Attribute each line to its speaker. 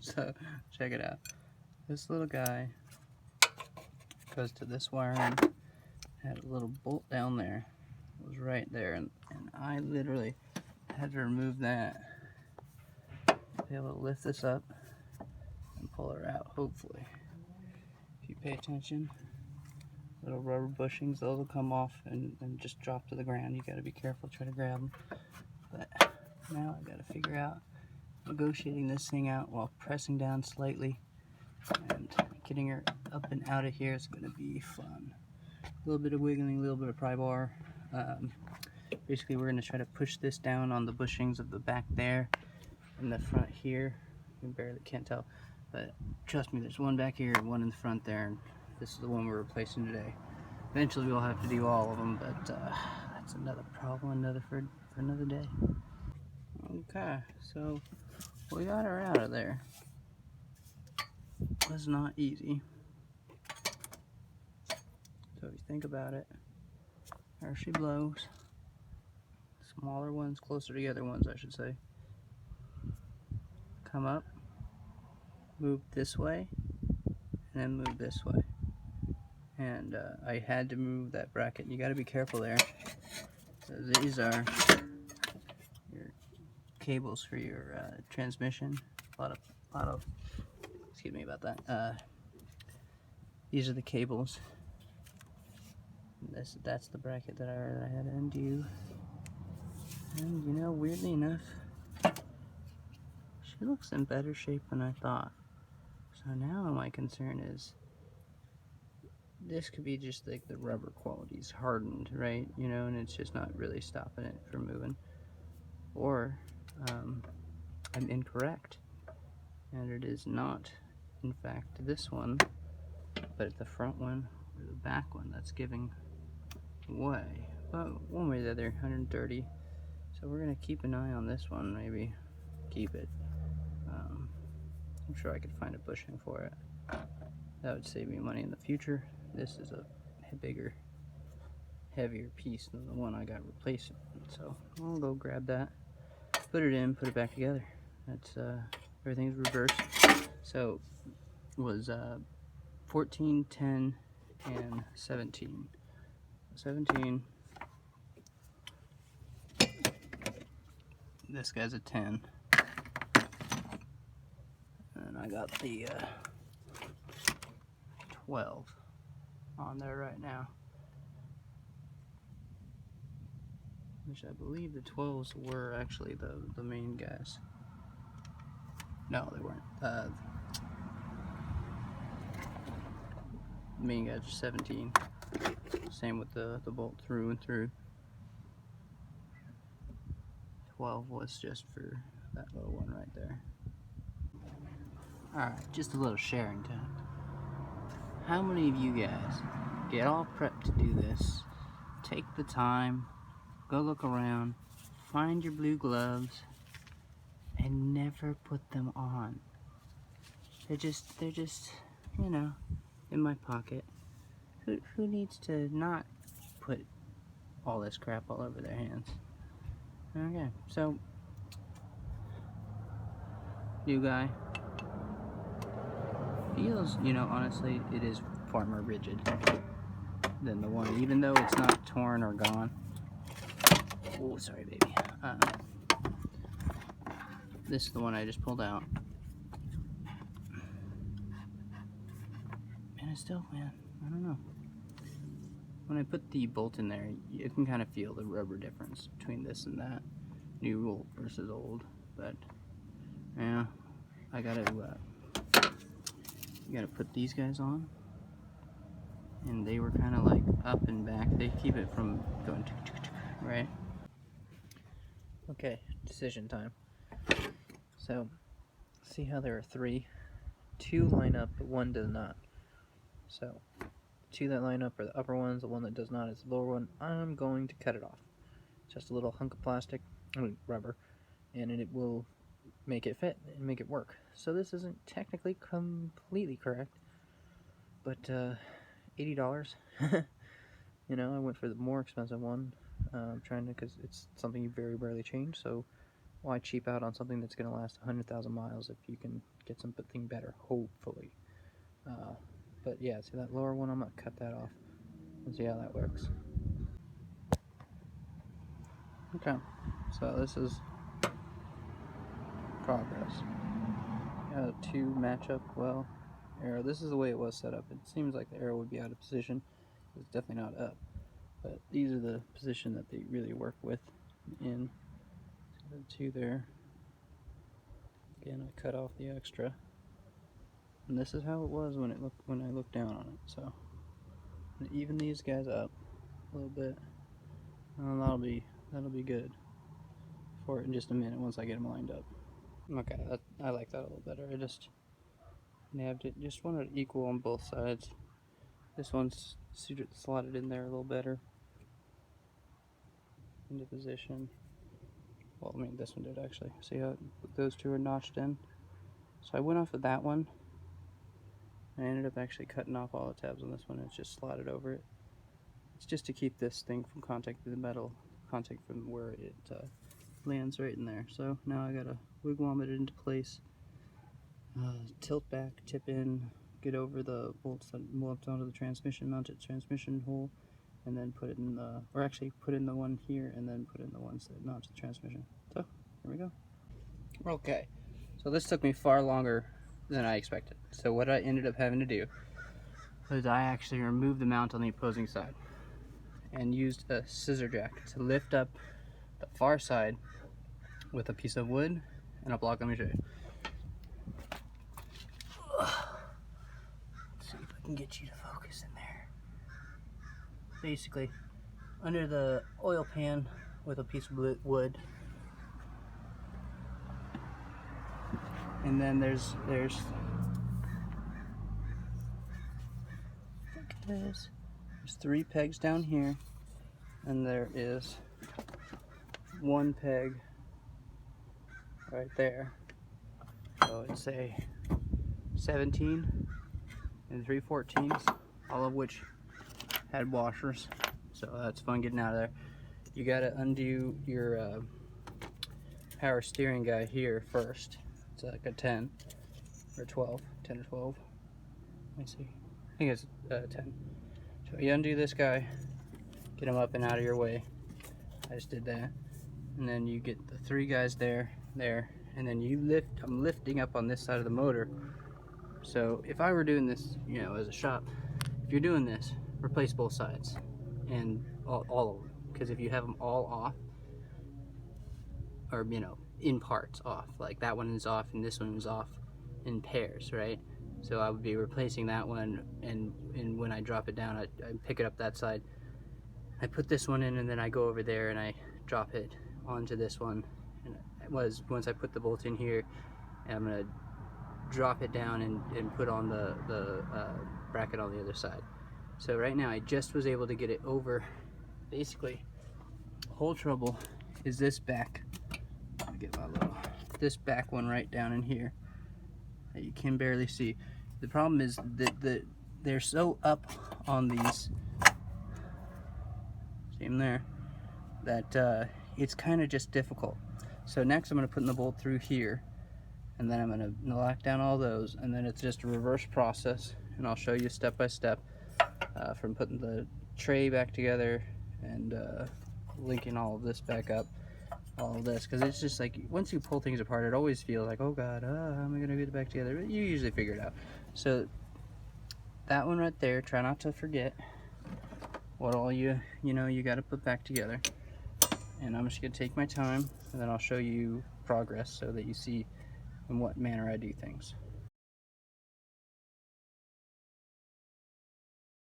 Speaker 1: So check it out. This little guy goes to this wiring. Had a little bolt down there. It was right there, and I literally had to remove that. Be able to lift this up and pull her out, hopefully. If you pay attention, little rubber bushings, those will come off and just drop to the ground. You gotta be careful, try to grab them. But now I gotta figure out negotiating this thing out while pressing down slightly, and getting her up and out of here is gonna be fun. A little bit of wiggling, a little bit of pry bar. Basically, we're gonna try to push this down on the bushings of the back there and the front here. You barely can't tell, but trust me, there's one back here and one in the front there, and this is the one we're replacing today. Eventually we'll have to do all of them, but that's another problem, for another day. Okay, so we got her out of there. It was not easy. So if you think about it, there she blows. Smaller ones, closer to the other ones, I should say. Come up, move this way, and then move this way. And I had to move that bracket. You got to be careful there. So these are your cables for your transmission. A lot of. Excuse me about that. These are the cables. That's the bracket that I had to undo. And you know, weirdly enough, she looks in better shape than I thought. So now my concern is, this could be just like the rubber quality's hardened, right? You know, and it's just not really stopping it from moving. Or I'm incorrect, and it is not, in fact, this one, but the front one or the back one that's giving way. But one way or the other, 130. So we're gonna keep an eye on this one, maybe keep it. I'm sure I could find a bushing for it. That would save me money in the future. This is a bigger, heavier piece than the one I got replaced. So I'll go grab that, put it in, put it back together. That's everything's reversed. So it was 14, 10, and 17. 17. This guy's a 10. And I got the 12 on there right now. Which I believe the 12s were actually the main guys. No, they weren't. The main guys are 17. Same with the bolt through and through. 12 was just for that little one right there. Alright, just a little sharing time. How many of you guys get all prepped to do this, take the time, go look around, find your blue gloves, and never put them on? They're just, you know, in my pocket. Who needs to not put all this crap all over their hands? Okay, so, new guy. Feels, you know, honestly, it is far more rigid than the one, even though it's not torn or gone. Oh, sorry, baby. This is the one I just pulled out. And it's still, man, I don't know. When I put the bolt in there, you can kind of feel the rubber difference between this and that. New bolt versus old. But, yeah, I gotta, you gotta put these guys on. And they were kind of like up and back. They keep it from going right? Okay, decision time. So, see how there are 3? 2 line up, but 1 does not. So, 2 that line up are the upper ones, the one that does not is the lower one. I'm going to cut it off. Just a little hunk of plastic, rubber, and it will make it fit and make it work. So this isn't technically completely correct, but $80. You know, I went for the more expensive one, trying to, because it's something you very rarely change, so why cheap out on something that's going to last 100,000 miles if you can get something better, hopefully. But yeah, see that lower one, I'm going to cut that off and see how that works. Okay, so this is progress. Two match up well. Arrow, this is the way it was set up. It seems like the arrow would be out of position. It's definitely not up. But these are the position that they really work with in. So the two there. Again, I cut off the extra. And this is how it was when I looked down on it. So even these guys up a little bit. And that'll be good for it in just a minute once I get them lined up. Okay, I like that a little better. I just nabbed it. Just wanted it equal on both sides. This one's slotted in there a little better into position. Well, I mean, this one did actually. See how those two are notched in? So I went off of that one. I ended up actually cutting off all the tabs on this one. It's just slotted over it. It's just to keep this thing from contact with the metal, contact from where it lands right in there. So now I gotta wigwam it into place, tilt back, tip in, get over the bolts that bolts onto the transmission, mount it transmission hole, and then put it in the, or actually put in the one here and then put in the ones that mount to the transmission. So here we go. Okay, so this took me far longer than I expected. So what I ended up having to do was I actually removed the mount on the opposing side and used a scissor jack to lift up the far side with a piece of wood and a block. Let me show you. Let's see if I can get you to focus in there. Basically, under the oil pan with a piece of wood, and then there's there's 3 pegs down here, and there is 1 peg right there. So it's a 17 and 3/14, all of which had washers. So that's fun getting out of there. You gotta undo your power steering guy here first. It's like a 10 or 12, 10 or 12. Let me see. I think it's 10. So you undo this guy, get him up and out of your way. I just did that. And then you get the 3 guys there, and then you lift. I'm lifting up on this side of the motor. So if I were doing this, you know, as a shop, if you're doing this, replace both sides and all of them. Because if you have them all off, or you know, in parts off, like that one is off and this one is off in pairs, right? So I would be replacing that one, and when I drop it down, I pick it up that side. I put this one in, and then I go over there and I drop it onto this one. And it was once I put the bolt in here, I'm gonna drop it down and put on the bracket on the other side. So right now I just was able to get it over. Basically, the whole trouble is this back. Let me get my this back one right down in here that you can barely see. The problem is that they're so up on these, see them there, that it's kind of just difficult. So next I'm going to put in the bolt through here, and then I'm going to lock down all those, and then it's just a reverse process, and I'll show you step by step from putting the tray back together and linking all of this back up, all of this, because it's just like once you pull things apart, it always feels like, oh god, how am I going to get it back together? But you usually figure it out. So that one right there, try not to forget what all you got to put back together. And I'm just going to take my time, and then I'll show you progress so that you see in what manner I do things.